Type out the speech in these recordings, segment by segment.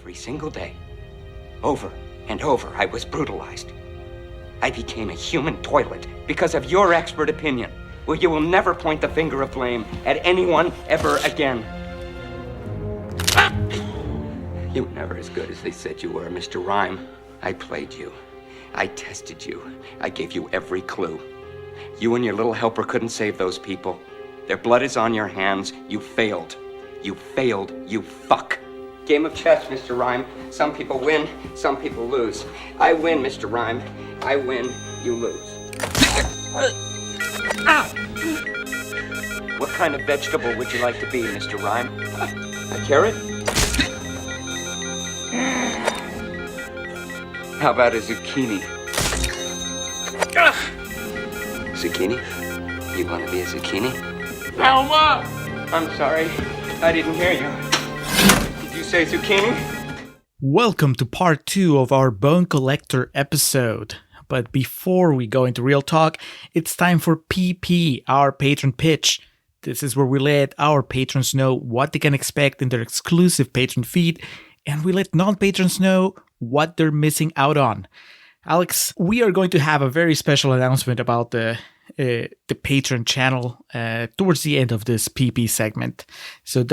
Every single day, over and over, I was brutalized. I became a human toilet because of your expert opinion, where you will never point the finger of blame at anyone ever again. You were never as good as they said you were, Mr. Rhyme. I played you. I tested you. I gave you every clue. You and your little helper couldn't save those people. Their blood is on your hands. You failed. You failed, you fuck. Game of chess, Mr. Rhyme. Some people win, some people lose. I win, Mr. Rhyme. I win, you lose. What kind of vegetable would you like to be, Mr. Rhyme? A carrot? How about a zucchini? Zucchini? You want to be a zucchini? Elma! I'm sorry, I didn't hear you. Did you say zucchini? Welcome to part 2 of our Bone Collector episode. But before we go into real talk, it's time for PP, our patron pitch. This is where we let our patrons know what they can expect in their exclusive patron feed, and we let non-patrons know what they're missing out on. Alex, we are going to have a very special announcement about the patron channel towards the end of this PP segment. So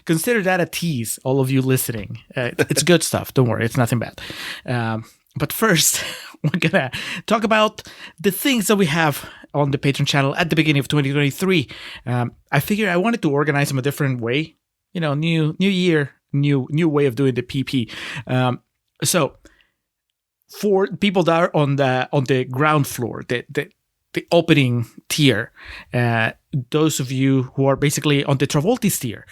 consider that a tease, all of you listening. It's good stuff. Don't worry, it's nothing bad. But first, we're going to talk about the things that we have on the Patreon channel at the beginning of 2023. I figured I wanted to organize them a different way. You know, new year, new way of doing the PP. So for people that are on the ground floor, the opening tier, those of you who are basically on the Travoltis tier,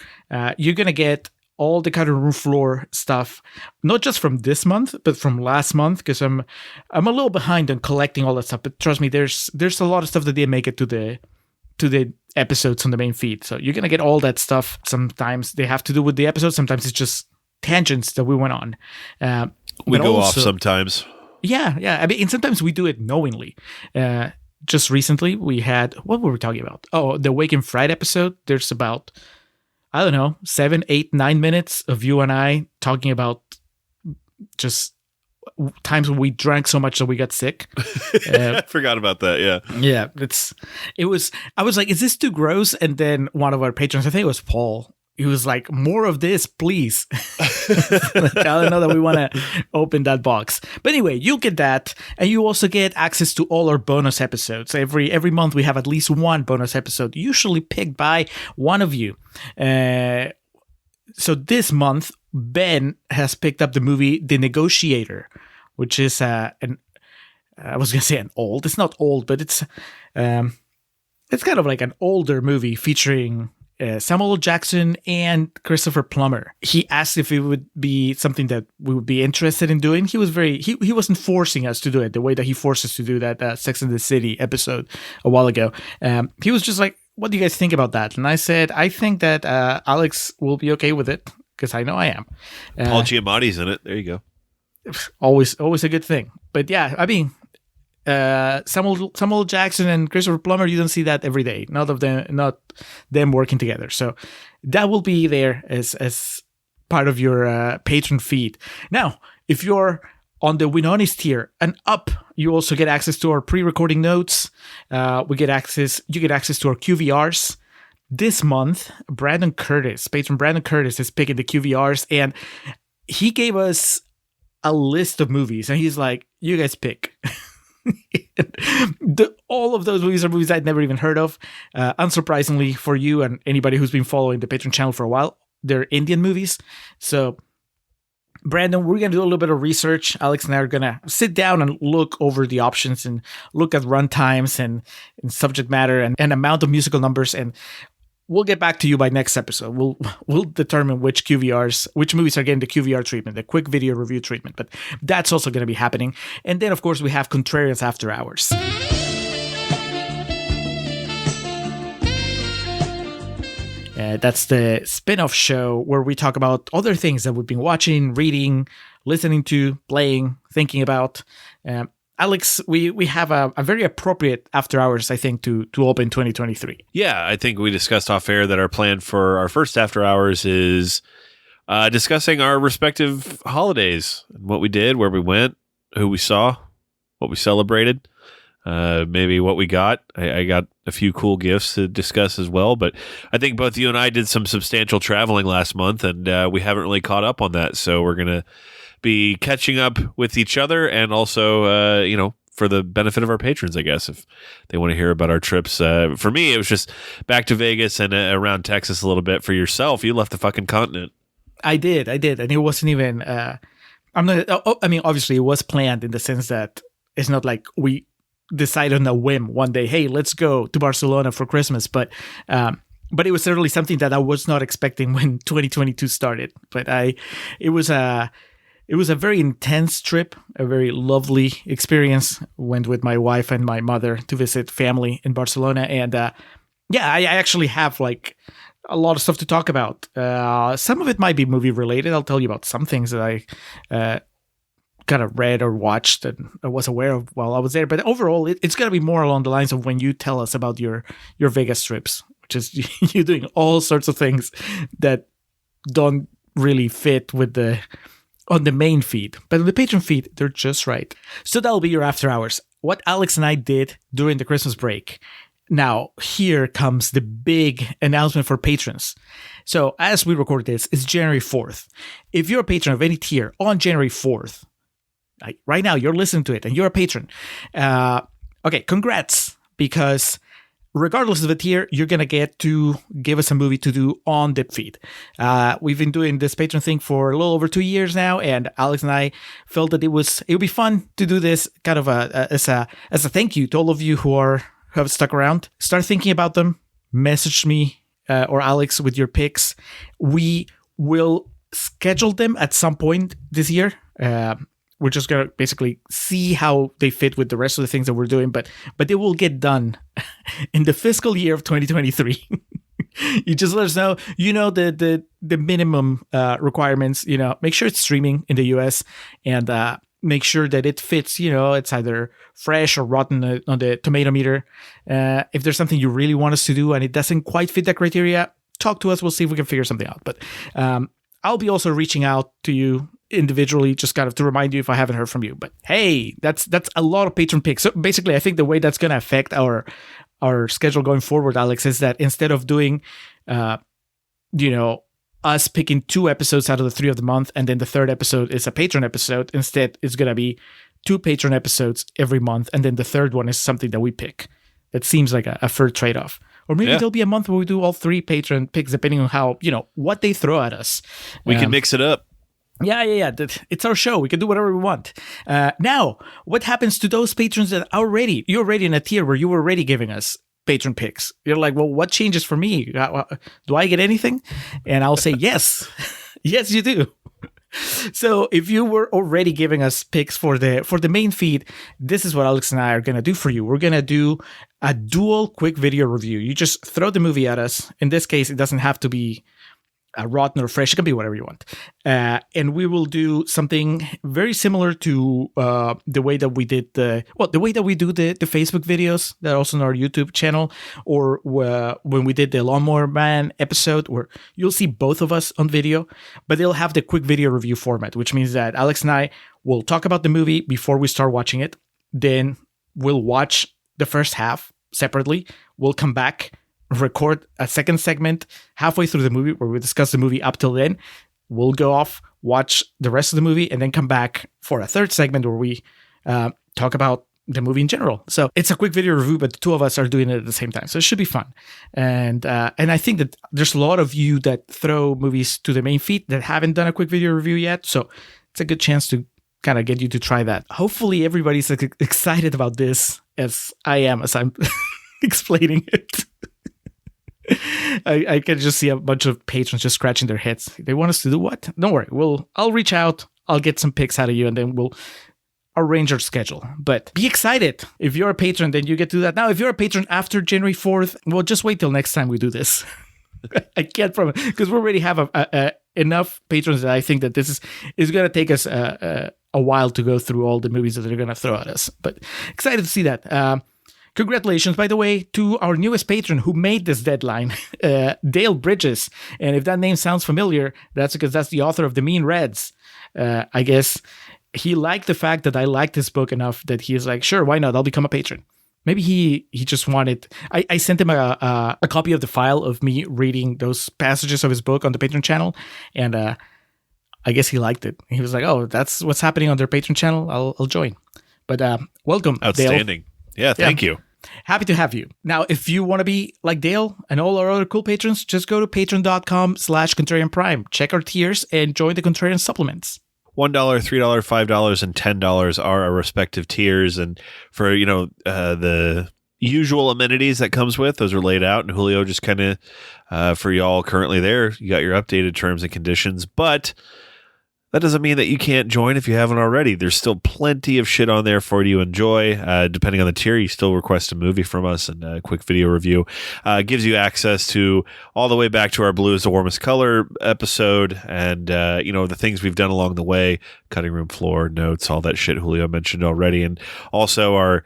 you're going to get all the cutting room floor stuff, not just from this month, but from last month, because I'm a little behind on collecting all that stuff. But trust me, there's a lot of stuff that didn't make it to the episodes on the main feed. So you're going to get all that stuff. Sometimes they have to do with the episode. Sometimes it's just tangents that we went on. We go off sometimes. Yeah. I mean, and sometimes we do it knowingly. Just recently, we had, what were we talking about? Oh, the Wake and Fright episode. There's about, I don't know, 7, 8, 9 minutes of you and I talking about just times when we drank so much that we got sick. I forgot about that, yeah. Yeah, I was like, is this too gross? And then one of our patrons, I think it was Paul, he was like, more of this, please. Like, I don't know that we want to open that box. But anyway, you'll get that. And you also get access to all our bonus episodes. Every month we have at least one bonus episode, usually picked by one of you. So this month, Ben has picked up the movie The Negotiator, which is I was going to say it's not old, but it's kind of like an older movie featuring Samuel L. Jackson and Christopher Plummer. He asked if it would be something that we would be interested in doing. He was he wasn't forcing us to do it the way that he forced us to do that Sex and the City episode a while ago. He was just like, what do you guys think about that? And I said, I think that Alex will be okay with it, because I know I am. Paul Giamatti's in it. There you go. Always a good thing. But yeah, I mean, Samuel Jackson and Christopher Plummer, you don't see that every day. Not them working together. So that will be there as part of your patron feed. Now, if you're on the Winonis tier and up, you also get access to our pre-recording notes. You get access to our QVRs. This month, patron Brandon Curtis is picking the QVRs, and he gave us a list of movies, and he's like, you guys pick. All of those movies are movies I'd never even heard of. Unsurprisingly for you and anybody who's been following the Patreon channel for a while, they're Indian movies. So, Brandon, we're going to do a little bit of research. Alex and I are going to sit down and look over the options and look at runtimes and subject matter and amount of musical numbers, and we'll get back to you by next episode. We'll determine which movies are getting the QVR treatment, the quick video review treatment. But that's also going to be happening. And then, of course, we have Contrarians After Hours. That's the spin-off show where we talk about other things that we've been watching, reading, listening to, playing, thinking about. Alex, we have a very appropriate After Hours, I think, to open 2023. Yeah, I think we discussed off air that our plan for our first After Hours is discussing our respective holidays, what we did, where we went, who we saw, what we celebrated, maybe what we got. I got a few cool gifts to discuss as well, but I think both you and I did some substantial traveling last month, and we haven't really caught up on that. So we're going to be catching up with each other, and also, for the benefit of our patrons, I guess, if they want to hear about our trips. For me, it was just back to Vegas and around Texas a little bit. For yourself, you left the fucking continent. I did, and it wasn't even. Obviously, it was planned in the sense that it's not like we decided on a whim one day. Hey, let's go to Barcelona for Christmas, but it was certainly something that I was not expecting when 2022 started. But it was a very intense trip, a very lovely experience. Went with my wife and my mother to visit family in Barcelona, and I actually have like a lot of stuff to talk about. Some of it might be movie related. I'll tell you about some things that I kind of read or watched and I was aware of while I was there. But overall, it's going to be more along the lines of when you tell us about your Vegas trips, which is you doing all sorts of things that don't really fit with on the main feed. But on the Patreon feed, they're just right. So that'll be your after hours. What Alex and I did during the Christmas break. Now, here comes the big announcement for patrons. So, as we record this, it's January 4th. If you're a patron of any tier on January 4th, like right now, you're listening to it and you're a patron, okay, congrats, because regardless of the tier, you're going to get to give us a movie to do on the feed. We've been doing this patron thing for a little over 2 years now, and Alex and I felt that it would be fun to do this kind of as a thank you to all of you who have stuck around. Start thinking about them. Message me or Alex with your picks. We will schedule them at some point this year. We're just going to basically see how they fit with the rest of the things that we're doing, but they will get done in the fiscal year of 2023. You just let us know, the minimum requirements, make sure it's streaming in the US, and make sure that it fits, it's either fresh or rotten on the tomato meter. If there's something you really want us to do and it doesn't quite fit that criteria, talk to us. We'll see if we can figure something out. But I'll be also reaching out to you individually, just kind of to remind you if I haven't heard from you. But hey, that's a lot of patron picks. So basically, I think the way that's going to affect our schedule going forward, Alex, is that instead of doing, us picking 2 episodes out of the 3 of the month, and then the third episode is a patron episode, instead it's going to be 2 patron episodes every month, and then the third one is something that we pick. That seems like a fair trade-off. Or maybe there'll be a month where we do all 3 patron picks, depending on how, what they throw at us. We can mix it up. Yeah. It's our show. We can do whatever we want. Now, what happens to those patrons that you're already in a tier where you were already giving us patron picks? You're like, well, what changes for me? Do I get anything? And I'll say, yes. Yes, you do. So if you were already giving us picks for the main feed, this is what Alex and I are going to do for you. We're going to do a dual quick video review. You just throw the movie at us. In this case, it doesn't have to be rotten or fresh. It can be whatever you want. And we will do something very similar to the way that we did the way that we do the Facebook videos that are also on our YouTube channel, or when we did the Lawnmower Man episode, where you'll see both of us on video, but they'll have the quick video review format, which means that Alex and I will talk about the movie before we start watching it. Then we'll watch the first half separately. We'll come back, record a second segment halfway through the movie where we discuss the movie up till then. We'll go off, watch the rest of the movie, and then come back for a third segment where we talk about the movie in general. So it's a quick video review, but the 2 of us are doing it at the same time. So it should be fun. And I think that there's a lot of you that throw movies to the main feed that haven't done a quick video review yet. So it's a good chance to kind of get you to try that. Hopefully everybody's excited about this as I am, as I'm explaining it. I can just see a bunch of patrons just scratching their heads. They want us to do what? Don't worry. I'll reach out. I'll get some picks out of you, and then we'll arrange our schedule. But be excited. If you're a patron, then you get to do that. Now, if you're a patron after January 4th, well, just wait till next time we do this. I can't promise, because we already have enough patrons that I think that this is going to take us a while to go through all the movies that they're going to throw at us. But excited to see that. Congratulations, by the way, to our newest patron who made this deadline, Dale Bridges. And if that name sounds familiar, that's because that's the author of The Mean Reds. I guess he liked the fact that I liked this book enough that he's like, sure, why not? I'll become a patron. Maybe he just wanted... I sent him a copy of the file of me reading those passages of his book on the Patreon channel, and I guess he liked it. He was like, oh, that's what's happening on their Patreon channel. I'll join. But welcome, Outstanding. Dale. Yeah, thank you. Happy to have you. Now, if you want to be like Dale and all our other cool patrons, just go to patreon.com/Contrarian Prime. Check our tiers and join the Contrarian supplements. $1, $3, $5, and $10 are our respective tiers. And for, the usual amenities that comes with, those are laid out. And Julio just kind of, for y'all currently there, you got your updated terms and conditions. But that doesn't mean that you can't join if you haven't already. There's still plenty of shit on there for you to enjoy. Depending on the tier, you still request a movie from us and a quick video review. Gives you access to all the way back to our Blue is the Warmest Color episode and, the things we've done along the way, cutting room floor, notes, all that shit Julio mentioned already. And also our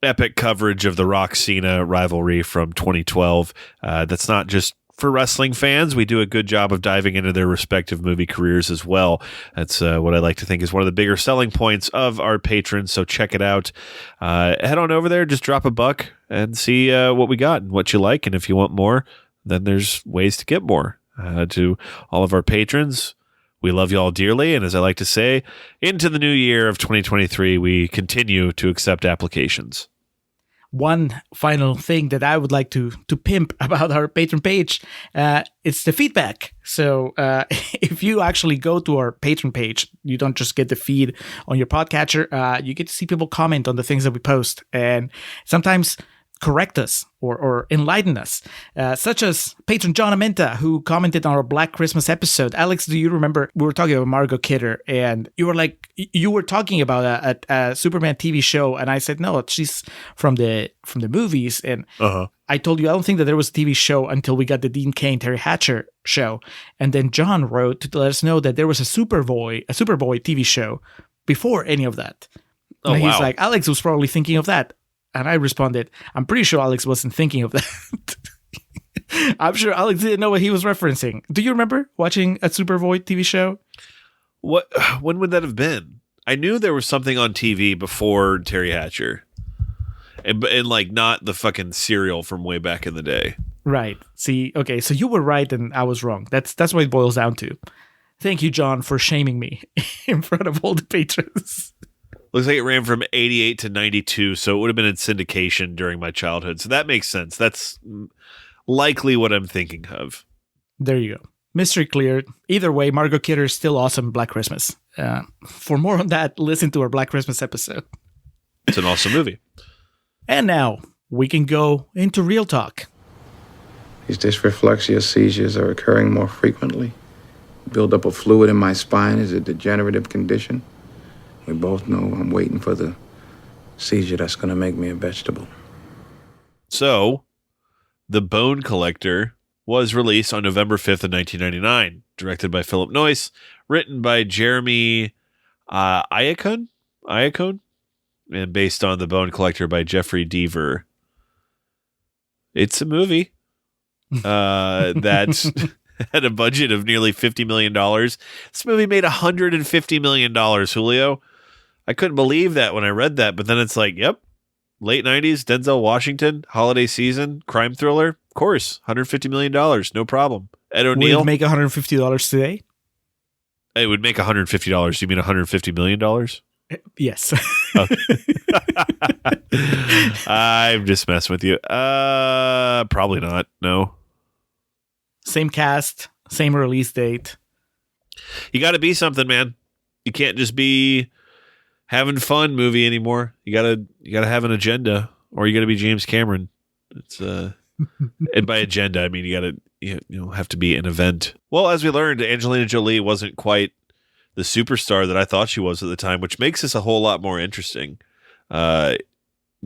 epic coverage of the Rock Cena rivalry from 2012. That's not just for wrestling fans. We do a good job of diving into their respective movie careers as well. That's what I like to think is one of the bigger selling points of our patrons. So check it out. Head on over there, just drop $1 and see what we got and what you like. And if you want more, then there's ways to get more. To all of our patrons, we love you all dearly. And as I like to say, into the new year of 2023, we continue to accept applications. One final thing that I would like to pimp about our Patreon page, it's the feedback. So if you actually go to our Patreon page, you don't just get the feed on your podcatcher. You get to see people comment on the things that we post and sometimes correct us or enlighten us, such as patron John Amenta, who commented on our Black Christmas episode. Alex, do you remember we were talking about Margot Kidder and you were like, you were talking about a Superman TV show, and I said, no, she's from the movies. And I told you I don't think that there was a TV show until we got the Dean Cain, Terry Hatcher show. And then John wrote to let us know that there was a Superboy TV show before any of that. And he's like, Alex was probably thinking of that. And I responded, I'm pretty sure Alex wasn't thinking of that. I'm sure Alex didn't know what he was referencing. Do you remember watching a Superboy TV show? What? When would that have been? I knew there was something on TV before Terry Hatcher. And like not the fucking serial from way back in the day. Right. See, okay, so you were right and I was wrong. That's what it boils down to. Thank you, John, for shaming me in front of all the patrons. Looks like it ran from 88 to 92, so it would have been in syndication during my childhood. So that makes sense. That's likely what I'm thinking of. There you go. Mystery cleared. Either way, Margot Kidder is still awesome Black Christmas. For more on that, listen to our Black Christmas episode. It's an awesome movie. And now, we can go into real talk. These dysreflexia seizures are occurring more frequently. Buildup of fluid in my spine is a degenerative condition. We both know I'm waiting for the seizure that's going to make me a vegetable. So, The Bone Collector was released on November 5th of 1999, directed by Phillip Noyce, written by Jeremy Iacone, and based on The Bone Collector by Jeffrey Deaver. It's a movie that had a budget of nearly $50 million. This movie made $150 million, Julio. I couldn't believe that when I read that, but then it's like, yep, late 90s, Denzel Washington, holiday season, crime thriller. Of course, $150 million, no problem. Ed O'Neill. Would it make $150 today? It would make $150. You mean $150 million? Yes. I'm just messing with you. Probably not. No. Same cast, same release date. You got to be something, man. You can't just be having fun movie anymore. You gotta have an agenda, or you gotta be James Cameron. It's and by agenda I mean you have to be an event. Well, as we learned, Angelina Jolie wasn't quite the superstar that I thought she was at the time, which makes this a whole lot more interesting. Girl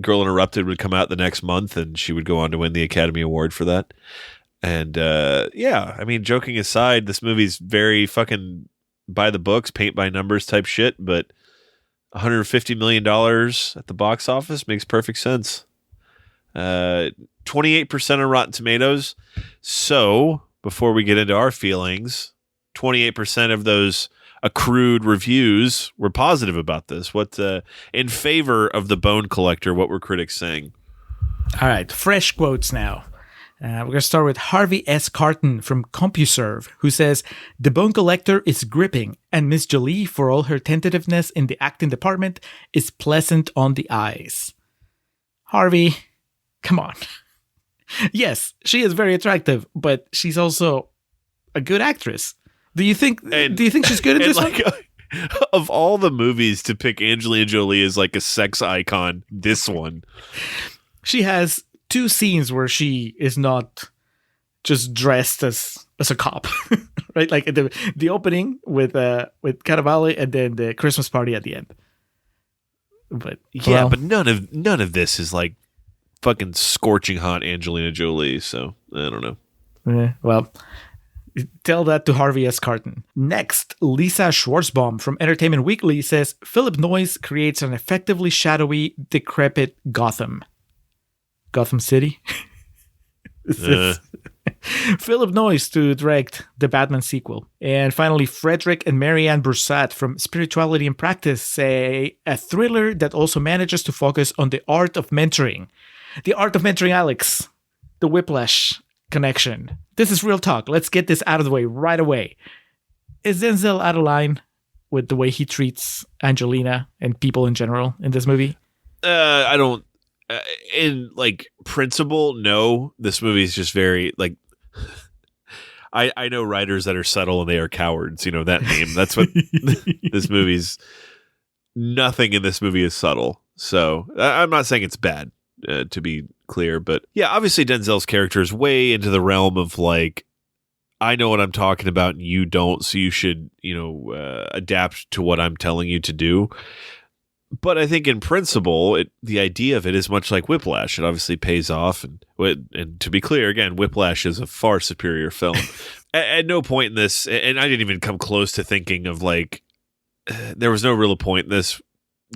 Interrupted would come out the next month, and she would go on to win the Academy Award for that. And yeah, I mean, joking aside, this movie's very fucking by the books, paint by numbers type shit, but $150 million at the box office makes perfect sense. 28% on Rotten Tomatoes. So before we get into our feelings, 28% of those accrued reviews were positive about this. What in favor of The Bone Collector, what were critics saying? All right, fresh quotes now. We're going to start with Harvey S. Carton from CompuServe, who says, "The Bone Collector is gripping, and Miss Jolie, for all her tentativeness in the acting department, is pleasant on the eyes." Harvey, come on. Yes, she is very attractive, but she's also a good actress. Do you think she's good at this one? Of all the movies to pick Angelina Jolie as like a sex icon, this one. She has 2 scenes where she is not just dressed as a cop, right? Like the opening with Cannavale, and then the Christmas party at the end. But but none of this is like fucking scorching hot Angelina Jolie. So I don't know. Well, tell that to Harvey S. Carton. Next, Lisa Schwarzbaum from Entertainment Weekly says Phillip Noyce creates an effectively shadowy, decrepit Gotham City. Phillip Noyce to direct the Batman sequel. And finally, Frederick and Marianne Broussard from Spirituality and Practice say a thriller that also manages to focus on the art of mentoring. The art of mentoring, Alex. The Whiplash connection. This is real talk. Let's get this out of the way right away. Is Denzel out of line with the way he treats Angelina and people in general in this movie? I don't. In like principle, no. This movie is just very like. I know writers that are subtle and they are cowards. You know that name. That's what this movie's. Nothing in this movie is subtle. So I'm not saying it's bad, to be clear, but yeah, obviously Denzel's character is way into the realm of like, I know what I'm talking about and you don't, so you should, adapt to what I'm telling you to do. But I think in principle, the idea of it is much like Whiplash. It obviously pays off. And to be clear, again, Whiplash is a far superior film. At no point in this, and I didn't even come close to thinking of like, there was no real point in this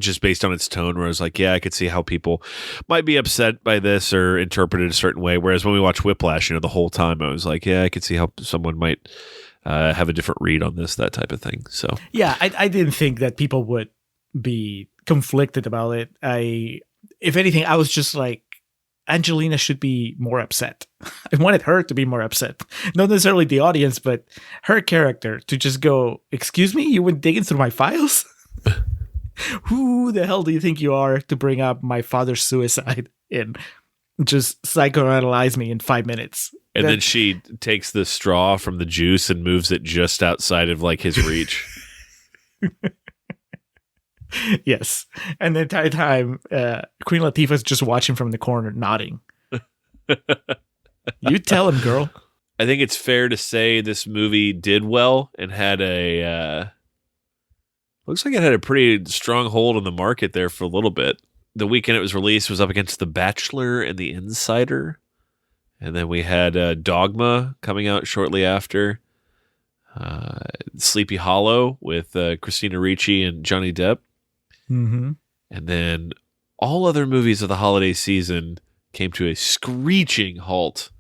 just based on its tone where I was like, yeah, I could see how people might be upset by this or interpret it a certain way. Whereas when we watch Whiplash, the whole time I was like, yeah, I could see how someone might have a different read on this, that type of thing. So yeah, I didn't think that people would be conflicted about it. If anything, I was just like, Angelina should be more upset. I wanted her to be more upset. Not necessarily the audience, but her character to just go, excuse me, you went digging through my files? Who the hell do you think you are to bring up my father's suicide and just psychoanalyze me in 5 minutes? And then she takes the straw from the juice and moves it just outside of like his reach. Yes. And the entire time, Queen Latifah's just watching from the corner, nodding. You tell him, girl. I think it's fair to say this movie did well and had looks like it had a pretty strong hold on the market there for a little bit. The weekend it was released was up against The Bachelor and The Insider. And then we had Dogma coming out shortly after. Sleepy Hollow with Christina Ricci and Johnny Depp. Mm-hmm. And then all other movies of the holiday season came to a screeching halt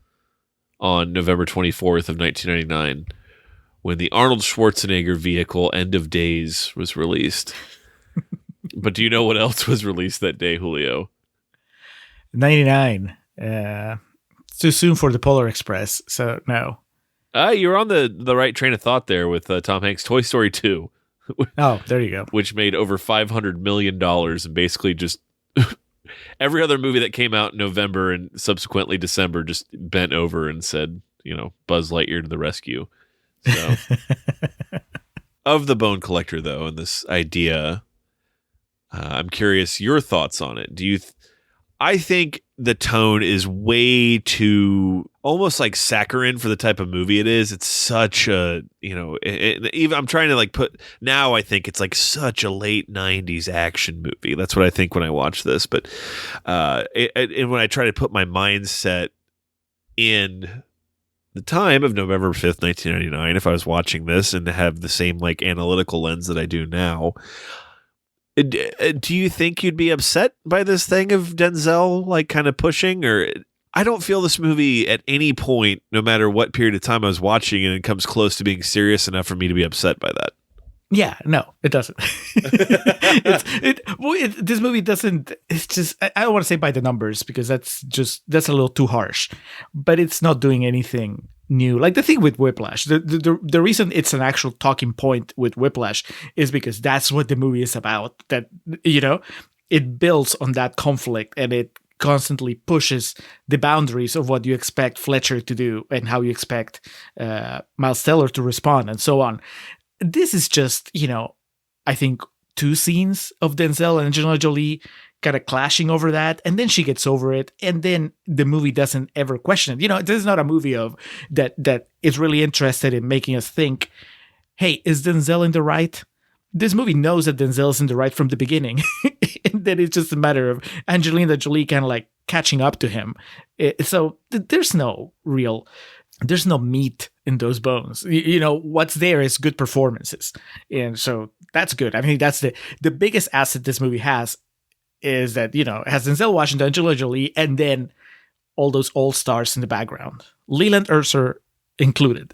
on November 24th of 1999 when the Arnold Schwarzenegger vehicle End of Days was released. But do you know what else was released that day, Julio? 99. Too soon for the Polar Express, so no. You're on the right train of thought there with Tom Hanks' Toy Story 2. Oh, there you go. Which made over $500 million and basically just every other movie that came out in November and subsequently December just bent over and said, Buzz Lightyear to the rescue. So, of The Bone Collector, though, and this idea, I'm curious your thoughts on it. Do you? I think the tone is way too almost like saccharine for the type of movie it is. It's such a even I'm trying to like put now. I think it's like such a late '90s action movie. That's what I think when I watch this. But and when I try to put my mindset in the time of November 5th, 1999, if I was watching this and have the same like analytical lens that I do now, Do you think you'd be upset by this thing of Denzel like kind of pushing? Or I don't feel this movie at any point, no matter what period of time I was watching it, comes close to being serious enough for me to be upset by that. Yeah, no, it doesn't. This movie doesn't. It's just I don't want to say by the numbers because that's a little too harsh. But it's not doing anything new. Like the thing with Whiplash, the reason it's an actual talking point with Whiplash is because that's what the movie is about. That it builds on that conflict and it constantly pushes the boundaries of what you expect Fletcher to do and how you expect Miles Teller to respond and so on. This is just, I think 2 scenes of Denzel and Angelina Jolie kind of clashing over that, and then she gets over it, and then the movie doesn't ever question it. This is not a movie of that is really interested in making us think, hey, is Denzel in the right? This movie knows that Denzel is in the right from the beginning, and then it's just a matter of Angelina Jolie kind of like catching up to him. So there's no meat in those bones. What's there is good performances. And so that's good. I mean, that's the biggest asset this movie has is that, it has Denzel Washington, Angelina Jolie, and then all those all-stars in the background. Leland Erser included.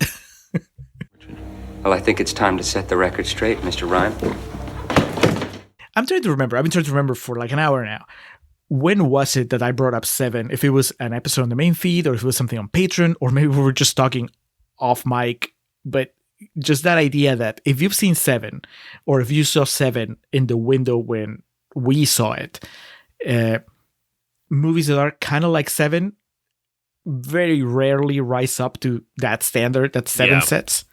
Well, I think it's time to set the record straight, Mr. Rhyme. I'm trying to remember. I've been trying to remember for like an hour now. When was it that I brought up Seven? If it was an episode on the main feed, or if it was something on Patreon, or maybe we were just talking off mic. But just that idea that if you've seen Seven, or if you saw Seven in the window when we saw it, movies that are kind of like Seven very rarely rise up to that standard that Seven sets.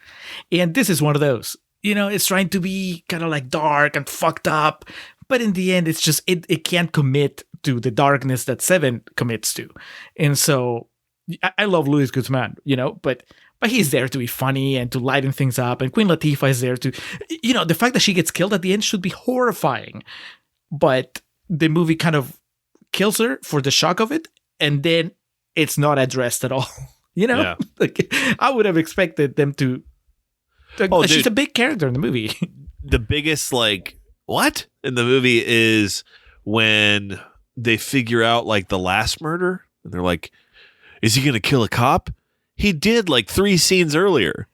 And this is one of those. It's trying to be kind of like dark and fucked up, but in the end, it's just it can't commit to the darkness that Seven commits to. And so I love Luis Guzman, but he's there to be funny and to lighten things up. And Queen Latifah is there to, the fact that she gets killed at the end should be horrifying. But the movie kind of kills her for the shock of it, and then it's not addressed at all. Yeah. Like, I would have expected them to. She's a big character in the movie. The biggest what in the movie is when they figure out the last murder, and they're like, "Is he going to kill a cop? He did 3 scenes earlier."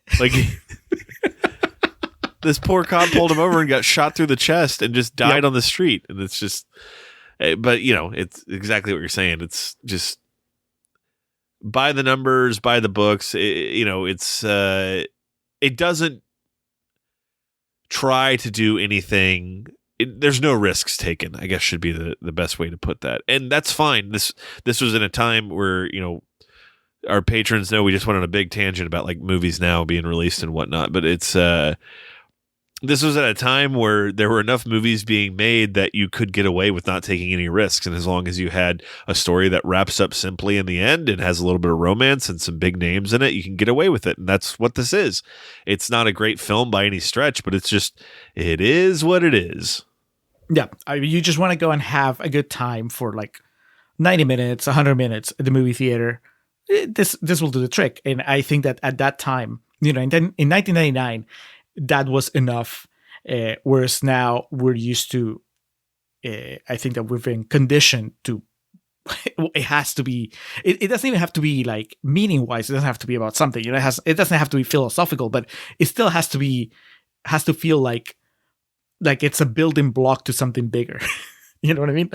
This poor cop pulled him over and got shot through the chest and just died on the street. And it's just, but it's exactly what you're saying. It's just by the numbers, by the books. It doesn't try to do anything. There's no risks taken, I guess, should be the best way to put that. And that's fine. This was in a time where, our patrons know we just went on a big tangent about movies now being released and whatnot. But it's, this was at a time where there were enough movies being made that you could get away with not taking any risks. And as long as you had a story that wraps up simply in the end and has a little bit of romance and some big names in it, you can get away with it. And that's what this is. It's not a great film by any stretch, but it is what it is. Yeah. You just want to go and have a good time for 90 minutes, 100 minutes at the movie theater. This will do the trick. And I think that at that time, in 1999, that was enough. Whereas now we're used to, I think that we've been conditioned to, it has to be, it doesn't even have to be meaning wise. It doesn't have to be about something, it doesn't have to be philosophical, but it still has to feel like it's a building block to something bigger. You know what I mean?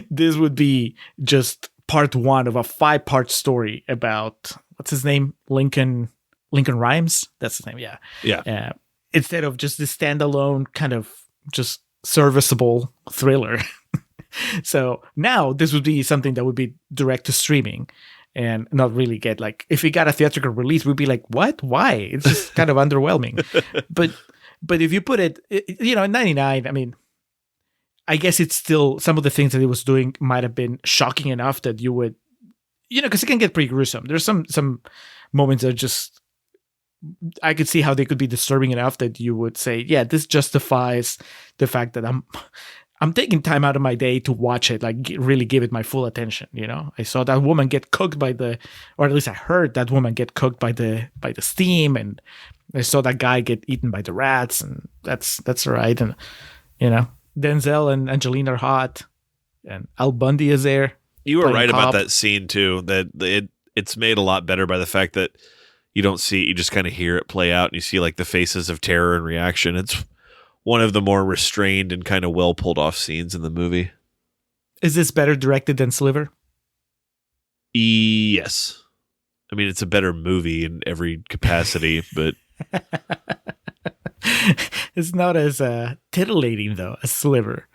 This would be just part 1 of a 5-part story about, what's his name? Lincoln Rhymes? That's his name, yeah. Yeah. Instead of just this standalone kind of just serviceable thriller. So now this would be something that would be direct to streaming and not really get if we got a theatrical release, we'd be like, what? Why? It's just kind of underwhelming. But if you put it, in 99, I mean, I guess it's still, some of the things that it was doing might have been shocking enough that you would, because it can get pretty gruesome. There's some moments that just, I could see how they could be disturbing enough that you would say, yeah, this justifies the fact that I'm taking time out of my day to watch it, really give it my full attention. I saw that woman get cooked or at least I heard that woman get cooked by the steam, and I saw that guy get eaten by the rats, and that's right. And You know, Denzel and Angelina are hot, and Al Bundy is there. You were playing right about cop. that scene too. That it's made a lot better by the fact that you don't see, you just kind of hear it play out, and you see like the faces of terror and reaction. It's one of the more restrained and kind of well pulled off scenes in the movie. Is this better directed than Sliver? Yes. I mean, it's a better movie in every capacity, but It's not as titillating though as Sliver.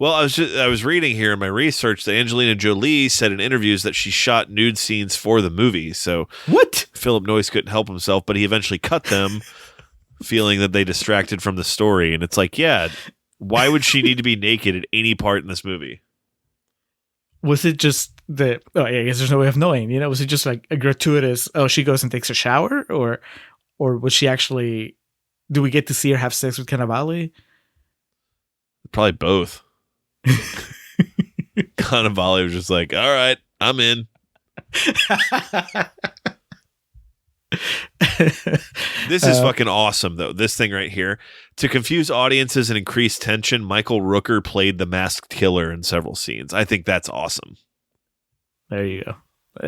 well, I was reading here in my research that Angelina Jolie said in interviews that she shot nude scenes for the movie. So What? Phillip Noyce couldn't help himself, but he eventually cut them, feeling that they distracted from the story. And it's like, yeah, why would she need to be naked at any part in this movie? Was it just I guess there's no way of knowing, you know, was it just like a gratuitous, she goes and takes a shower, or was she actually, do we get to see her have sex with Cannavale? Probably both. Cannavale was just like, all right, I'm in. This is fucking awesome, though. This thing right here. To confuse audiences and increase tension, Michael Rooker played the masked killer in several scenes. I think that's awesome. There you go.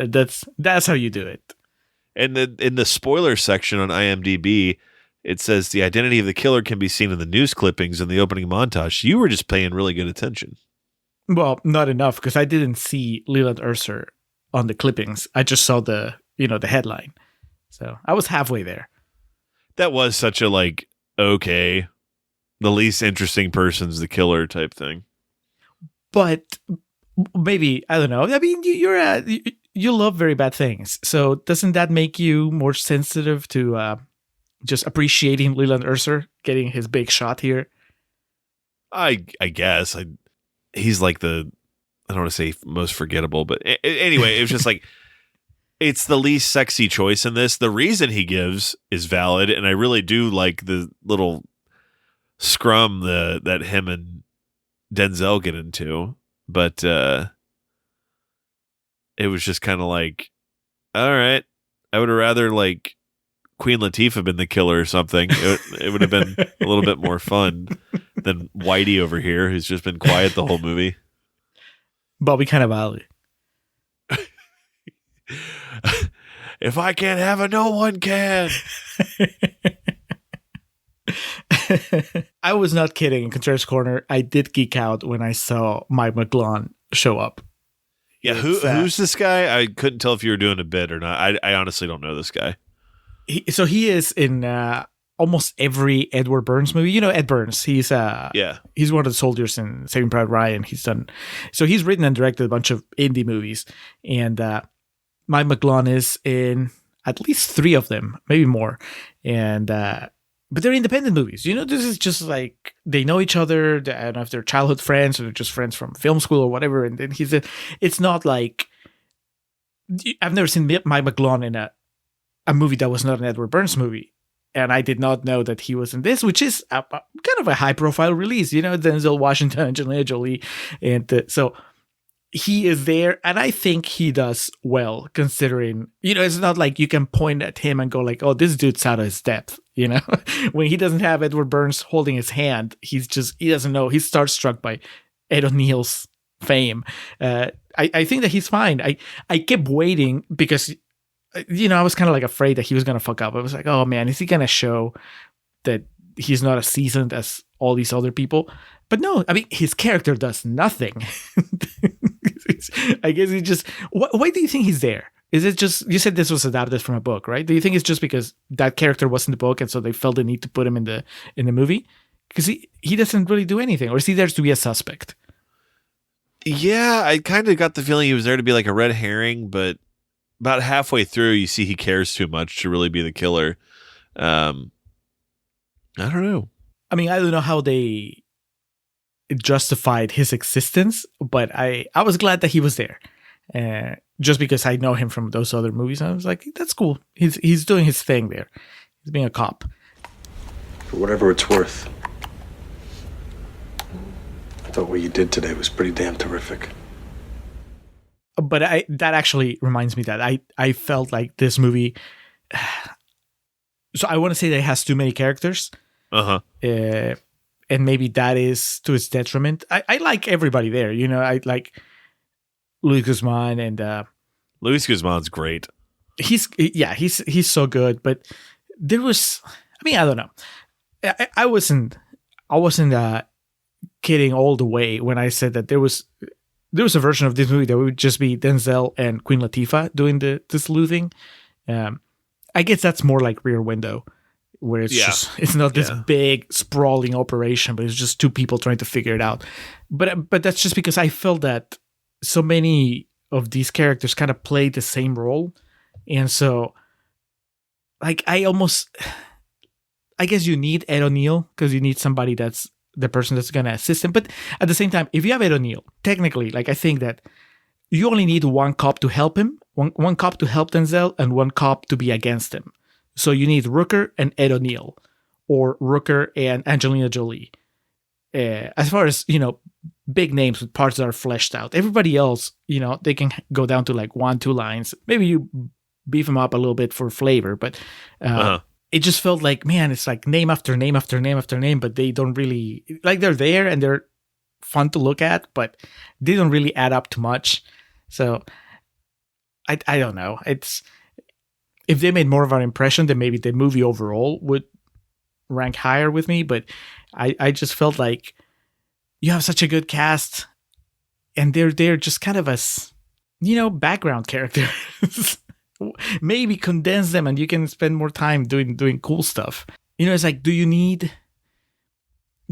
That's how you do it. And in the spoiler section on IMDb, it says the identity of the killer can be seen in the news clippings in the opening montage. You were just paying really good attention. Well, not enough, because I didn't see Leland Urser on the clippings. I just saw the headline. So I was halfway there. That was such a like, okay, the least interesting person's the killer type thing. But maybe, I don't know. I mean, you love Very Bad Things. So doesn't that make you more sensitive to just appreciating Leland Urser getting his big shot here? I guess. He's like I don't want to say most forgettable, but anyway, it was just like, it's the least sexy choice in this. The reason he gives is valid, and I really do like the little scrum that him and Denzel get into. But it was just kind of like, all right, I would have rather like Queen Latifah been the killer or something. It would have been a little bit more fun than Whitey over here, who's just been quiet the whole movie. Bobby Cannavale. If I can't have it, no one can. I was not kidding. In Contreras Corner, I did geek out when I saw Mike McGlone show up. Yeah, who's this guy? I couldn't tell if you were doing a bit or not. I honestly don't know this guy. He is in almost every Edward Burns movie. You know Ed Burns. He's he's one of the soldiers in Saving Private Ryan. He's written and directed a bunch of indie movies, and Mike McGlone is in at least 3 of them, maybe more. And but they're independent movies. You know, this is just like they know each other. I don't know if they're childhood friends or they're just friends from film school or whatever. And then it's not like, I've never seen Mike McGlone in a movie that was not an Edward Burns movie. And I did not know that he was in this, which is kind of a high profile release, you know, Denzel Washington, Angelina Jolie. And so he is there, and I think he does well, considering, you know, it's not like you can point at him and go like, oh, this dude's out of his depth, you know? When he doesn't have Edward Burns holding his hand, he doesn't know. He's starstruck by Ed O'Neill's fame. I think that he's fine. I kept waiting because, you know, I was kind of like afraid that he was going to fuck up. I was like, oh man, is he going to show that he's not as seasoned as all these other people? But no, I mean, his character does nothing. I guess he just... Why do you think he's there? Is it just... You said this was adapted from a book, right? Do you think it's just because that character was in the book and so they felt the need to put him in the movie? Because he doesn't really do anything. Or is he there to be a suspect? Yeah, I kind of got the feeling he was there to be like a red herring, but about halfway through, you see he cares too much to really be the killer. I don't know. I mean, I don't know how they justified his existence, but I was glad that he was there. Just because I know him from those other movies. I was like, that's cool. He's doing his thing there. He's being a cop. For whatever it's worth, I thought what you did today was pretty damn terrific. But that actually reminds me that I felt like this movie... So I want to say that it has too many characters. Uh-huh. and maybe that is to its detriment. I like everybody there. I like Luis Guzman, and Luis Guzman's great. he's so good. But there was, I don't know. I wasn't kidding all the way when I said that there was a version of this movie that would just be Denzel and Queen Latifah doing the sleuthing. I guess that's more like Rear Window, where it's not this big sprawling operation, but it's just two people trying to figure it out. But that's just because I felt that so many of these characters kind of play the same role, and so like I guess you need Ed O'Neill because you need somebody that's the person that's going to assist him. But at the same time, if you have Ed O'Neill, technically, like I think that you only need one cop to help him, one cop to help Denzel, and one cop to be against him. So you need Rooker and Ed O'Neill, or Rooker and Angelina Jolie. As far as, big names with parts that are fleshed out. Everybody else, they can go down to like 1-2 lines. Maybe you beef them up a little bit for flavor, but it just felt like, man, it's like name after name after name after name, but they don't really, like, they're there and they're fun to look at, but they don't really add up to much. So I don't know. It's, if they made more of an impression, then maybe the movie overall would rank higher with me. But I just felt like you have such a good cast, and they're just kind of as, background characters. Maybe condense them and you can spend more time doing cool stuff. It's like, do you need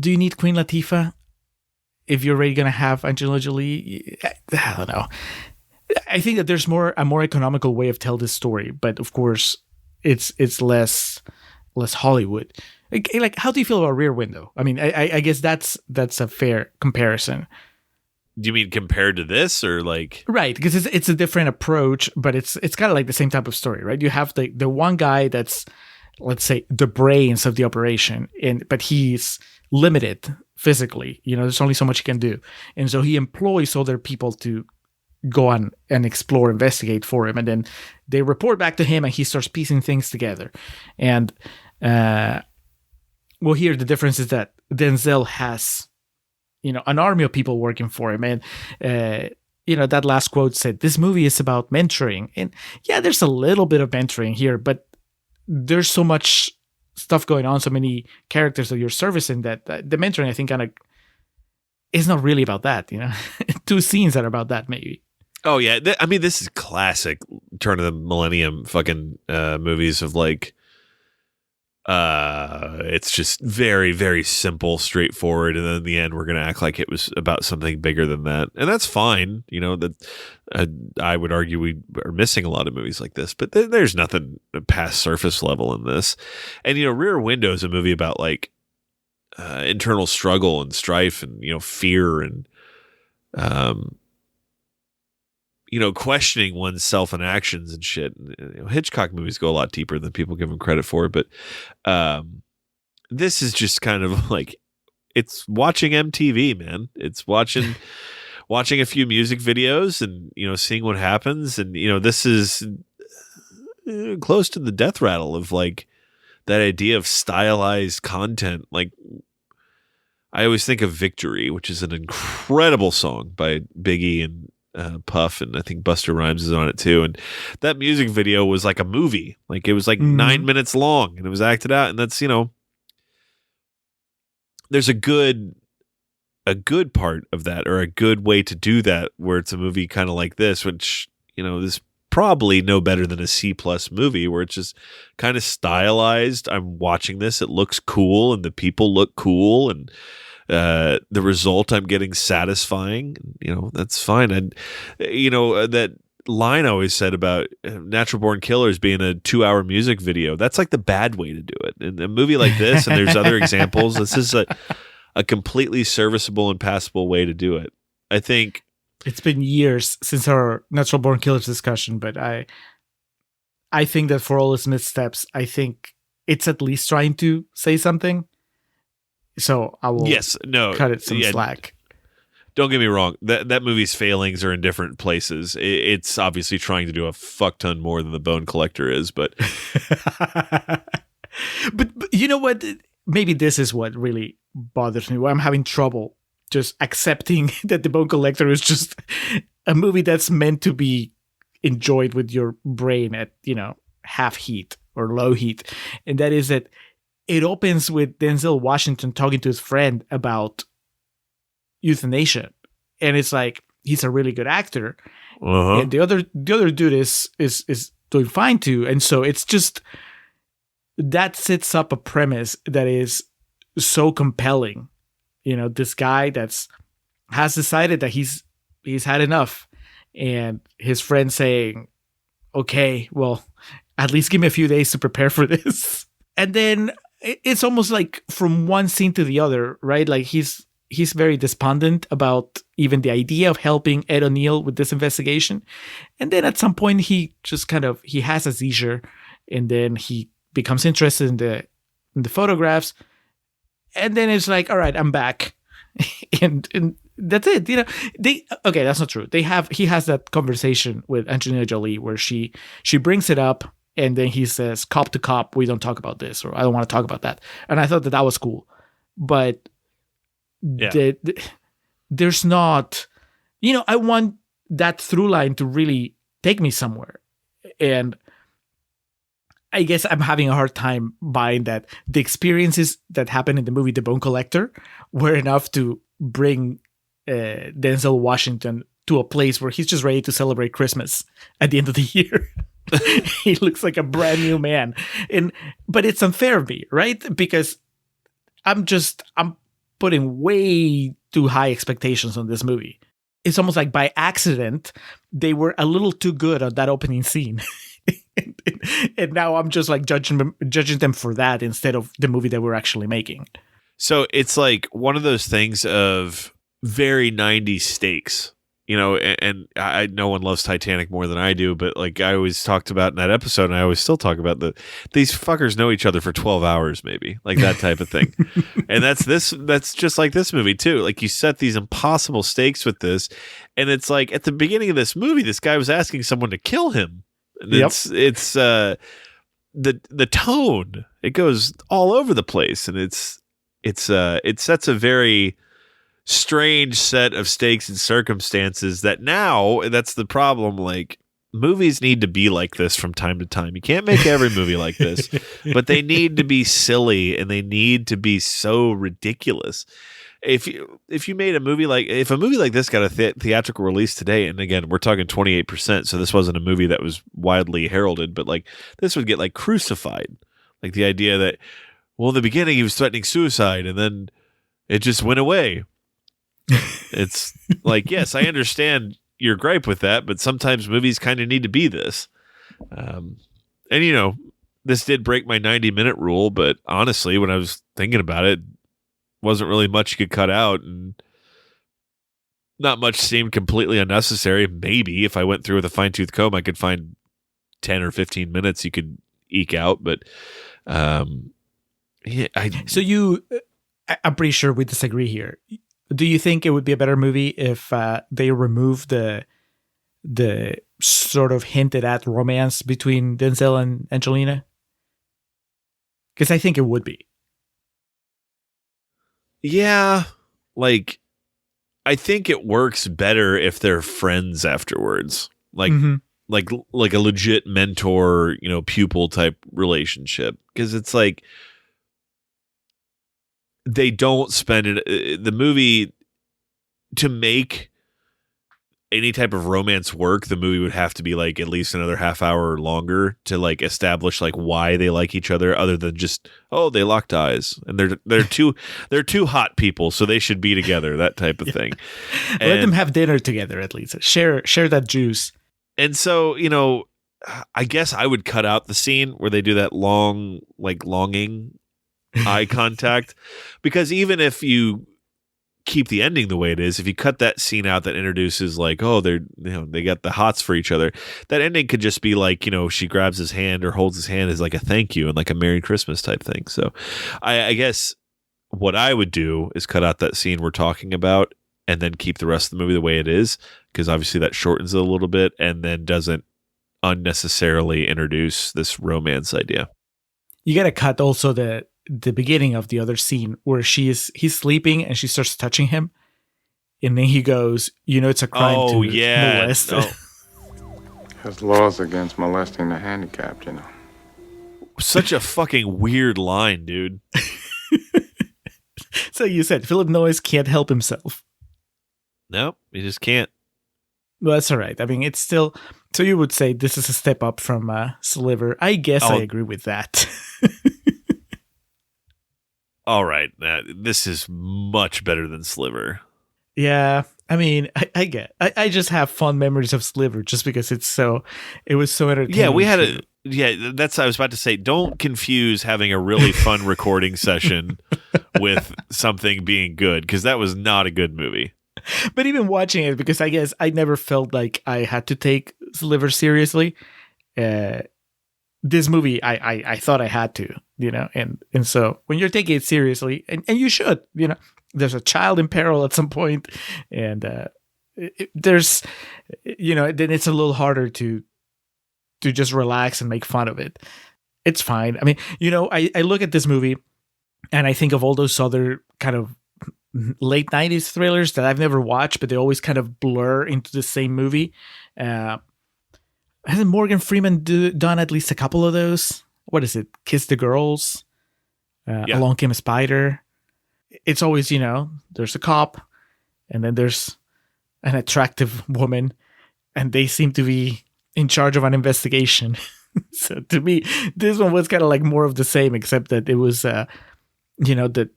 Queen Latifah if you're already gonna have Angelina Jolie? I don't know. I think that there's a more economical way of tell this story, but of course it's less Hollywood. Like, how do you feel about Rear Window? I mean, I guess that's a fair comparison. Do you mean compared to this, or like? Right, because it's a different approach, but it's kind of like the same type of story, right? You have the one guy that's, let's say, the brains of the operation, but he's limited physically. There's only so much he can do, and so he employs other people to go on and explore, investigate for him, and then they report back to him, and he starts piecing things together. And well, here the difference is that Denzel has, an army of people working for him. And, that last quote said, this movie is about mentoring. And yeah, there's a little bit of mentoring here, but there's so much stuff going on, so many characters that you're servicing that the mentoring, I think, kind of is not really about that, 2 scenes that are about that, maybe. Oh, yeah. This is classic turn of the millennium fucking movies of like, it's just very, very simple, straightforward, and then in the end we're going to act like it was about something bigger than that, and that's fine. That I would argue we are missing a lot of movies like this, but there's nothing past surface level in this. And Rear Window is a movie about like internal struggle and strife and fear and questioning oneself and actions and shit. Hitchcock movies go a lot deeper than people give them credit for, but this is just kind of like, it's watching MTV, man. It's watching a few music videos and seeing what happens, and this is close to the death rattle of like that idea of stylized content. Like, I always think of Victory, which is an incredible song by Biggie and Puff, and I think Busta Rhymes is on it too. And that music video was like a movie. Like, it was like 9 minutes long, and it was acted out. And that's, there's a good part of that, or a good way to do that, where it's a movie kind of like this, which, is probably no better than a C+ movie, where it's just kind of stylized. I'm watching this, it looks cool, and the people look cool, and the result I'm getting satisfying. That's fine. And that line I always said about Natural Born Killers being a 2-hour music video, that's like the bad way to do it. In a movie like this, and there's other examples, this is a completely serviceable and passable way to do it. I think it's been years since our Natural Born Killers discussion, but I think that for all its missteps, I think it's at least trying to say something. So I will cut it some slack. Don't get me wrong. That movie's failings are in different places. It's obviously trying to do a fuck ton more than The Bone Collector is, but but you know what? maybe this is what really bothers me, where I'm having trouble just accepting that The Bone Collector is just a movie that's meant to be enjoyed with your brain at, half heat or low heat. And that is that it opens with Denzel Washington talking to his friend about euthanasia. And it's like, he's a really good actor. And the other dude is doing fine too. And so it's just, that sets up a premise that is so compelling. This guy has decided that he's had enough, and his friend saying, okay, well, at least give me a few days to prepare for this. And then it's almost like from one scene to the other, right? Like he's very despondent about even the idea of helping Ed O'Neill with this investigation. And then at some point he just he has a seizure, and then he becomes interested in the photographs. And then it's like, all right, I'm back. and that's it. That's not true. He has that conversation with Angelina Jolie where she brings it up, and then he says, cop to cop, we don't talk about this, or I don't want to talk about that. And I thought that was cool. But there's not, I want that through line to really take me somewhere. And I guess I'm having a hard time buying that the experiences that happened in the movie The Bone Collector were enough to bring Denzel Washington to a place where he's just ready to celebrate Christmas at the end of the year. He looks like a brand new man. But it's unfair of me, right? Because I'm putting way too high expectations on this movie. It's almost like by accident, they were a little too good on that opening scene. And now I'm just like judging them for that instead of the movie that we're actually making. So it's like one of those things of very 90s stakes, and I no one loves Titanic more than I do, but like I always talked about in that episode, and I always still talk about these fuckers know each other for 12 hours, maybe, like that type of thing. And that's just like this movie too. Like you set these impossible stakes with this, and it's like at the beginning of this movie, this guy was asking someone to kill him. It's the tone, it goes all over the place, and it sets a very strange set of stakes and circumstances that now that's the problem. Like movies need to be like this from time to time. You can't make every movie like this, but they need to be silly, and they need to be so ridiculous. If you made a movie if a movie like this got a theatrical release today, and again, we're talking 28%, so this wasn't a movie that was widely heralded, but like this would get like crucified. Like the idea that, well, in the beginning he was threatening suicide, and then it just went away. It's like, yes, I understand your gripe with that, but sometimes movies kind of need to be this. And this did break my 90-minute rule, but honestly, when I was thinking about it, wasn't really much you could cut out, and not much seemed completely unnecessary. Maybe if I went through with a fine-tooth comb, I could find 10 or 15 minutes you could eke out, but I'm pretty sure we disagree here. Do you think it would be a better movie if they remove the sort of hinted at romance between Denzel and Angelina? Because I think it would be. Yeah, like I think it works better if they're friends afterwards, like like a legit mentor, pupil type relationship. Because it's like they don't spend it. The movie, to make any type of romance work, the movie would have to be like at least another half hour longer to like establish like why they like each other, other than just, oh, they locked eyes and they're two hot people, so they should be together, that type of thing. Let them have dinner together at least. Share that juice. And so, I guess I would cut out the scene where they do that long, like longing eye contact, because even if you keep the ending the way it is, if you cut that scene out that introduces like, oh, they got the hots for each other, that ending could just be like, she grabs his hand or holds his hand as like a thank you and like a Merry Christmas type thing. So I guess what I would do is cut out that scene we're talking about and then keep the rest of the movie the way it is, because obviously that shortens it a little bit and then doesn't unnecessarily introduce this romance idea. You got to cut also the the beginning of the other scene where he's sleeping and she starts touching him, and then he goes, it's a crime to molest. No. There's laws against molesting the handicapped, Such a fucking weird line, dude. So you said Phillip Noyce can't help himself. Nope, he just can't. Well, that's all right. I mean, it's still... So you would say this is a step up from Sliver. I guess I agree with that. All right. This is much better than Sliver. Yeah. I mean, I just have fond memories of Sliver just because it was so entertaining. Yeah, we had that's what I was about to say. Don't confuse having a really fun recording session with something being good, because that was not a good movie. But even watching it, because I guess I never felt like I had to take Sliver seriously. This movie, I thought I had to, and so when you're taking it seriously, and you should, there's a child in peril at some point, and there's, then it's a little harder to just relax and make fun of it. It's fine. I mean, I look at this movie and I think of all those other kind of late 90s thrillers that I've never watched, but they always kind of blur into the same movie. Hasn't Morgan Freeman done at least a couple of those? What is it? Kiss the Girls? Along Came a Spider. It's always, there's a cop and then there's an attractive woman and they seem to be in charge of an investigation. So to me, this one was kind of like more of the same, except that it was, the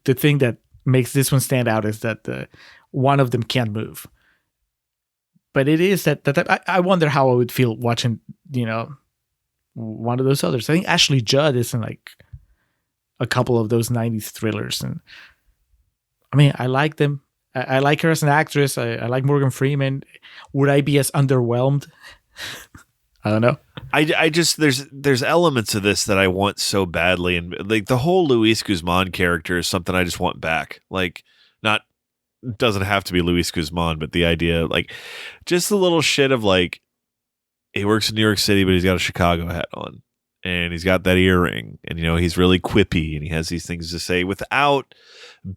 thing that makes this one stand out is that one of them can't move. But it is that I wonder how I would feel watching, one of those others. I think Ashley Judd is in like a couple of those 90s thrillers. And I mean, I like them. I like her as an actress. I like Morgan Freeman. Would I be as underwhelmed? I don't know. I just there's elements of this that I want so badly, and like the whole Luis Guzman character is something I just want back. Like, not doesn't have to be Luis Guzman, but the idea, like, just the little shit of like, he works in New York City, but he's got a Chicago hat on, and he's got that earring, and he's really quippy, and he has these things to say without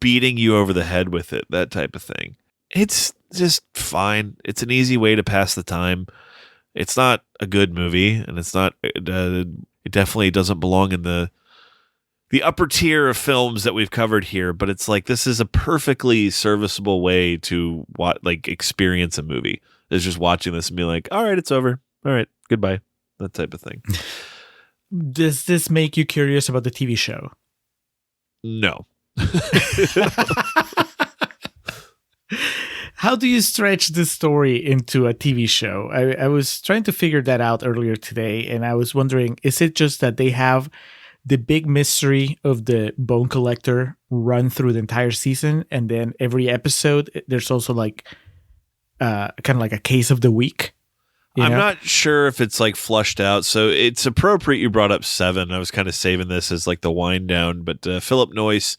beating you over the head with it. That type of thing. It's just fine. It's an easy way to pass the time. It's not a good movie, and it's not. It definitely doesn't belong in the upper tier of films that we've covered here. But it's like, this is a perfectly serviceable way to experience a movie. Is just watching this and be like, all right, it's over. All right, goodbye. That type of thing. Does this make you curious about the TV show? No. How do you stretch this story into a TV show? I was trying to figure that out earlier today, and I was wondering, is it just that they have the big mystery of the bone collector run through the entire season, and then every episode there's also like kind of like a case of the week? I'm not sure if it's like flushed out, so it's appropriate you brought up Seven. I was kind of saving this as like the wind down, but Phillip Noyce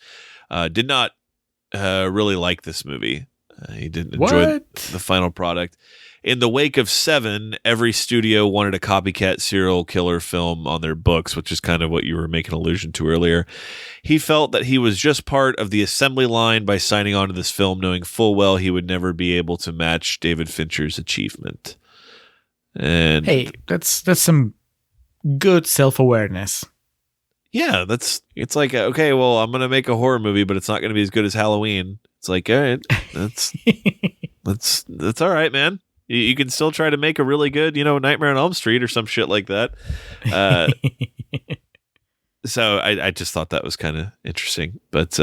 did not really like this movie. He didn't enjoy the final product. In the wake of Seven, every studio wanted a copycat serial killer film on their books, which is kind of what you were making allusion to earlier. He felt that he was just part of the assembly line by signing on to this film, knowing full well he would never be able to match David Fincher's achievement. And hey, that's some good self-awareness. Yeah, it's like, okay, well, I'm going to make a horror movie, but it's not going to be as good as Halloween. It's like, all right, that's all right, man. You can still try to make a really good, Nightmare on Elm Street or some shit like that. So I just thought that was kind of interesting. But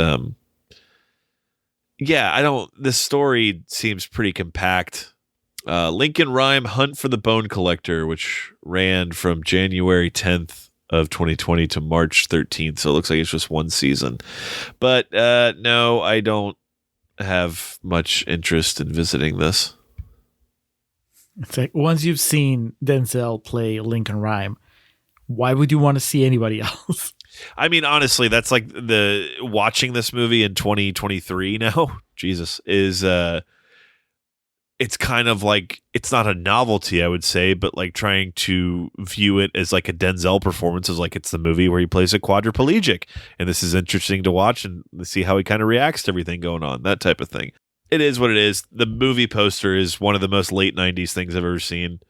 yeah, this story seems pretty compact. Lincoln Rhyme Hunt for the Bone Collector, which ran from January 10th of 2020 to March 13th. So it looks like it's just one season. But no, I don't have much interest in visiting this. It's like, once you've seen Denzel play Lincoln Rhyme, why would you want to see anybody else? I mean, honestly, that's like the watching this movie in 2023 now. Jesus, is it's kind of like, it's not a novelty, I would say, but like trying to view it as like a Denzel performance, is like it's the movie where he plays a quadriplegic, and this is interesting to watch and see how he kind of reacts to everything going on, that type of thing. It is what it is. The movie poster is one of the most late 90s things I've ever seen.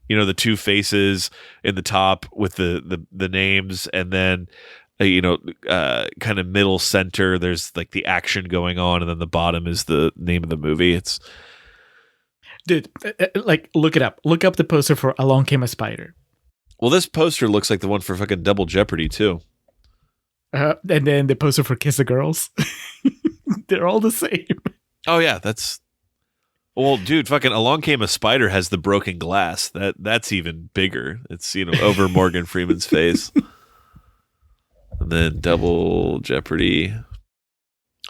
You know, the two faces in the top with the names, and then kind of middle center, there's like the action going on, and then the bottom is the name of the movie. It's Dude, like, look it up. Look up the poster for Along Came a Spider. Well, this poster looks like the one for fucking Double Jeopardy too. And then the poster for Kiss the Girls. They're all the same. Oh yeah, that's... Well, dude, fucking Along Came a Spider has the broken glass. That's even bigger. It's, over Morgan Freeman's face. And then Double Jeopardy.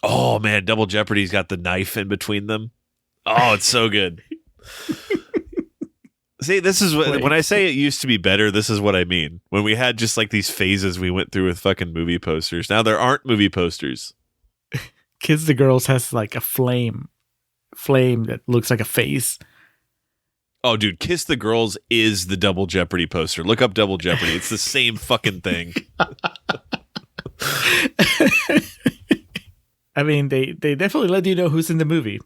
Oh man, Double Jeopardy's got the knife in between them. Oh, it's so good. See, this is when I say it used to be better, this is what I mean. When we had just like these phases we went through with fucking movie posters. Now there aren't movie posters. Kiss the Girls has like a flame that looks like a face. Oh, dude, Kiss the Girls is the Double Jeopardy poster. Look up Double Jeopardy. It's the same fucking thing. I mean, they definitely let you know who's in the movie. It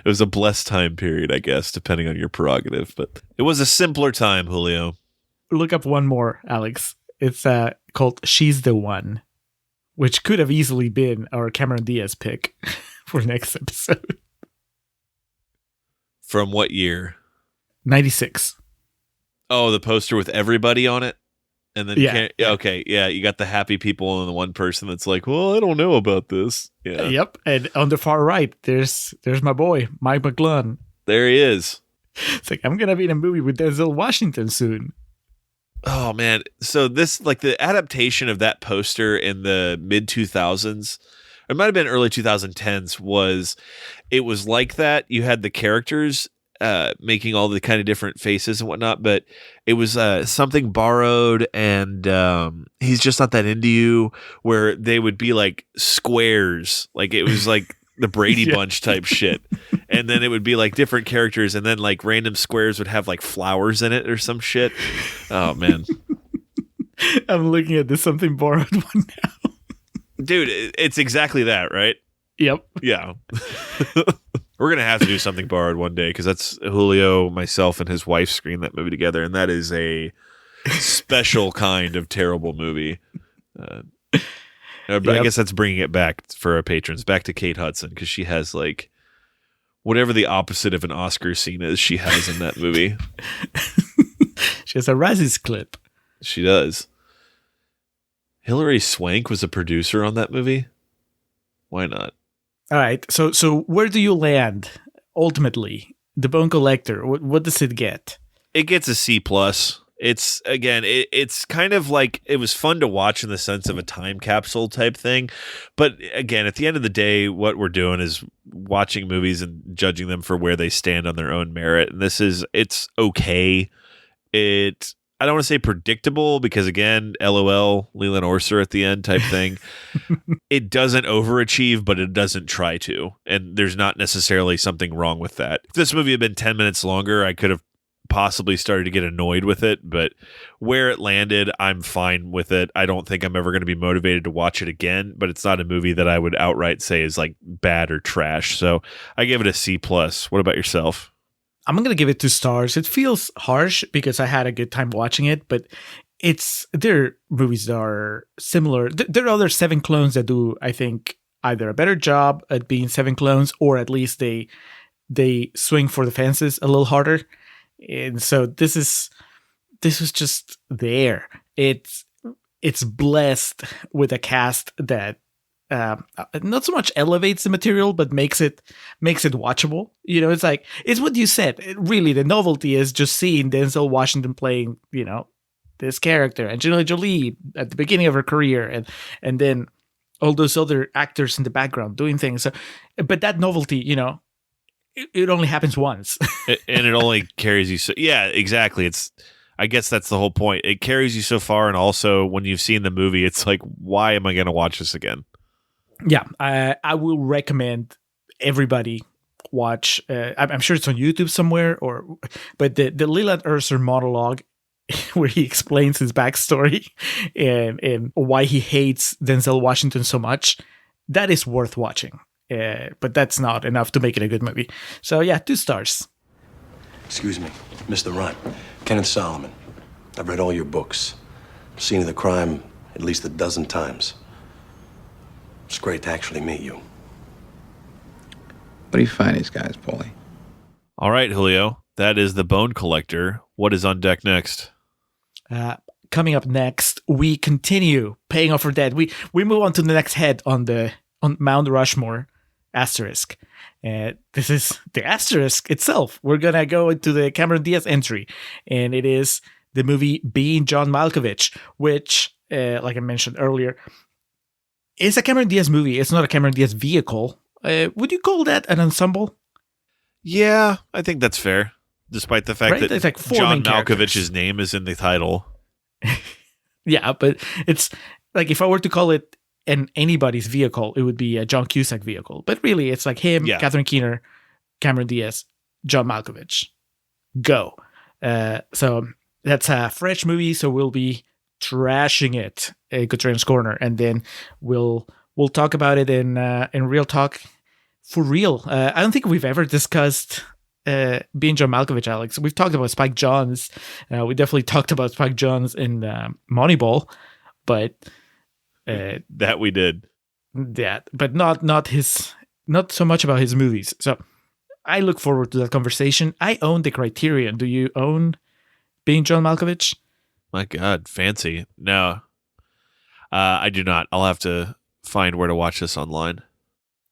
was a blessed time period, I guess, depending on your prerogative. But it was a simpler time, Julio. Look up one more, Alex. It's called She's the One, which could have easily been our Cameron Diaz pick for next episode. From what year? 96. Oh, the poster with everybody on it? And then, okay, yeah, you got the happy people and the one person that's like, well, I don't know about this. Yeah. Yep, and on the far right, there's my boy, Mike McClune. There he is. It's like, I'm going to be in a movie with Denzel Washington soon. Oh, man. So this, like the adaptation of that poster in the mid-2000s, it might have been early 2010s, it was like that. You had the characters making all the kind of different faces and whatnot, but it was something borrowed, and He's Just Not That Into You, where they would be like squares, like it was like the Brady Bunch type shit, and then it would be like different characters, and then like random squares would have like flowers in it or some shit. Oh man. I'm looking at this Something Borrowed one now. Dude, it's exactly that, right? Yep. Yeah. We're going to have to do Something Borrowed one day, because that's Julio, myself, and his wife screened that movie together, and that is a special kind of terrible movie. I guess that's bringing it back for our patrons, back to Kate Hudson, because she has, like, whatever the opposite of an Oscar scene is, she has in that movie. She has a Razzies clip. She does. Hilary Swank was a producer on that movie. Why not? All right. So where do you land ultimately? The Bone Collector. What does it get? It gets a C+. It's again, it's kind of like, it was fun to watch in the sense of a time capsule type thing. But again, at the end of the day, what we're doing is watching movies and judging them for where they stand on their own merit. And it's okay. I don't want to say predictable, because again, LOL, Leland Orser at the end type thing. It doesn't overachieve, but it doesn't try to. And there's not necessarily something wrong with that. If this movie had been 10 minutes longer, I could have possibly started to get annoyed with it. But where it landed, I'm fine with it. I don't think I'm ever going to be motivated to watch it again, but it's not a movie that I would outright say is like bad or trash. So I give it a C+. What about yourself? I'm going to give it 2 stars. It feels harsh because I had a good time watching it, but their movies are similar. There are other Seven clones that do, I think, either a better job at being Seven clones, or at least they swing for the fences a little harder. And so this was just there. It's blessed with a cast that not so much elevates the material, but makes it watchable. It's like, it's what you said. Really, the novelty is just seeing Denzel Washington playing, this character, Angelina Jolie at the beginning of her career, and then all those other actors in the background doing things. So, but that novelty, it only happens once, and it only carries you. So yeah, exactly. I guess that's the whole point. It carries you so far, and also when you've seen the movie, it's like, why am I going to watch this again? Yeah, I will recommend everybody watch. I'm sure it's on YouTube somewhere, but the Leland Urser monologue where he explains his backstory and why he hates Denzel Washington so much, that is worth watching. But that's not enough to make it a good movie. So yeah, 2 stars. Excuse me, Mr. Rhyme. Kenneth Solomon. I've read all your books. Scene of the crime at least a dozen times. It's great to actually meet you. What do you find these guys, Paulie? All right, Julio. That is The Bone Collector. What is on deck next? Coming up next, we continue paying off our debt. We move on to the next head on Mount Rushmore asterisk. This is the asterisk itself. We're gonna go into the Cameron Diaz entry, and it is the movie Being John Malkovich, which, like I mentioned earlier, is a Cameron Diaz movie. It's not a Cameron Diaz vehicle. Would you call that an ensemble? Yeah, I think that's fair. Despite the fact that It's like 4 John main characters. Malkovich's name is in the title. Yeah, but it's like if I were to call it anybody's vehicle, it would be a John Cusack vehicle. But really, it's like him, Yeah. Catherine Keener, Cameron Diaz, John Malkovich. Go. So that's a fresh movie, so we'll be trashing it at Contrarian's Corner, and then we'll talk about it in Real Talk for real. I don't think we've ever discussed Being John Malkovich, Alex. We've talked about Spike Jonze. We definitely talked about Spike Jonze in Moneyball, but That we did. but not so much about his movies. So I look forward to that conversation. I own the Criterion. Do you own Being John Malkovich? My God, fancy. No, I do not. I'll have to find where to watch this online.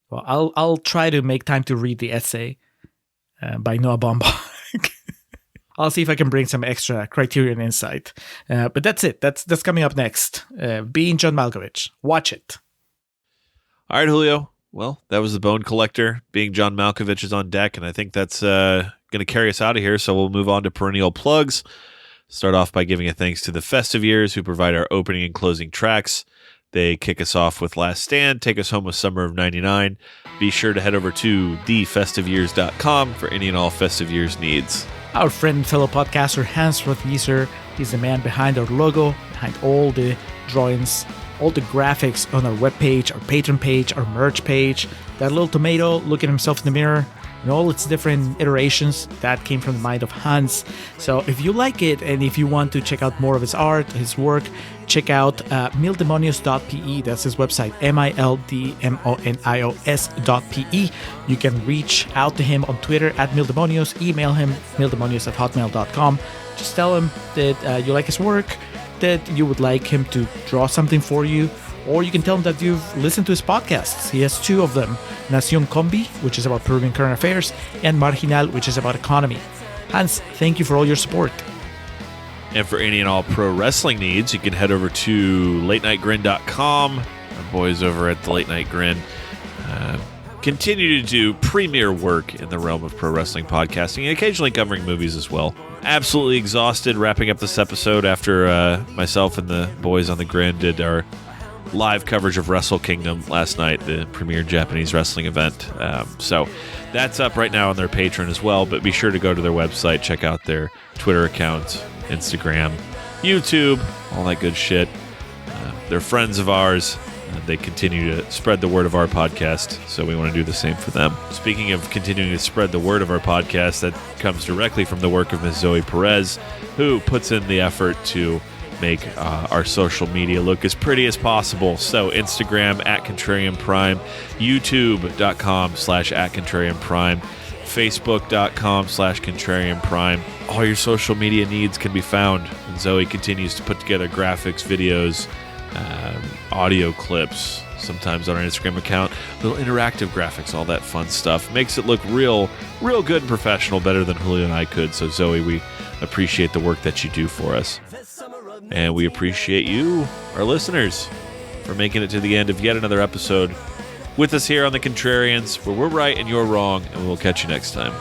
Well, I'll try to make time to read the essay by Noah Baumbach. I'll see if I can bring some extra Criterion insight. But that's it. That's coming up next. Being John Malkovich. Watch it. All right, Julio. Well, that was The Bone Collector. Being John Malkovich is on deck, and I think that's going to carry us out of here. So we'll move on to perennial plugs. Start off by giving a thanks to the Festive Years, who provide our opening and closing tracks. They kick us off with Last Stand, take us home with Summer of 99. Be sure to head over to thefestiveyears.com for any and all Festive Years needs. Our friend and fellow podcaster Hans Rothwieser is the man behind our logo, behind all the drawings, all the graphics on our webpage, our Patreon page, our merch page. That little tomato looking at himself in the mirror and all its different iterations, that came from the mind of Hans. So if you like it and if you want to check out more of his art, his work, check out mildemonios.pe. That's his website, mildemonios.pe. You can reach out to him on Twitter at mildemonios, email him mildemonios@hotmail.com. Just tell him that you like his work, that you would like him to draw something for you, or you can tell him that you've listened to his podcasts. He has 2 of them, Nación Combi, which is about Peruvian current affairs, and Marginal, which is about economy. Hans, thank you for all your support. And for any and all pro wrestling needs, you can head over to latenightgrin.com. Our boys over at the Late Night Grin continue to do premier work in the realm of pro wrestling podcasting and occasionally covering movies as well. Absolutely exhausted wrapping up this episode after myself and the boys on the Grin did our live coverage of Wrestle Kingdom last night, the premier Japanese wrestling event. So that's up right now on their Patreon as well, but be sure to go to their website, check out their Twitter account, Instagram, YouTube, all that good shit. They're friends of ours. They continue to spread the word of our podcast, so we want to do the same for them. Speaking of continuing to spread the word of our podcast, that comes directly from the work of Ms. Zoe Perez, who puts in the effort to make our social media look as pretty as possible. So Instagram @ContrarianPrime, YouTube.com/@ContrarianPrime, Facebook.com/ContrarianPrime. All your social media needs can be found. And Zoe continues to put together graphics, videos, audio clips, sometimes on our Instagram account, little interactive graphics, all that fun stuff. Makes it look real good and professional, better than Julio and I could. So Zoe, we appreciate the work that you do for us. And we appreciate you, our listeners, for making it to the end of yet another episode with us here on The Contrarians, where we're right and you're wrong, and we'll catch you next time.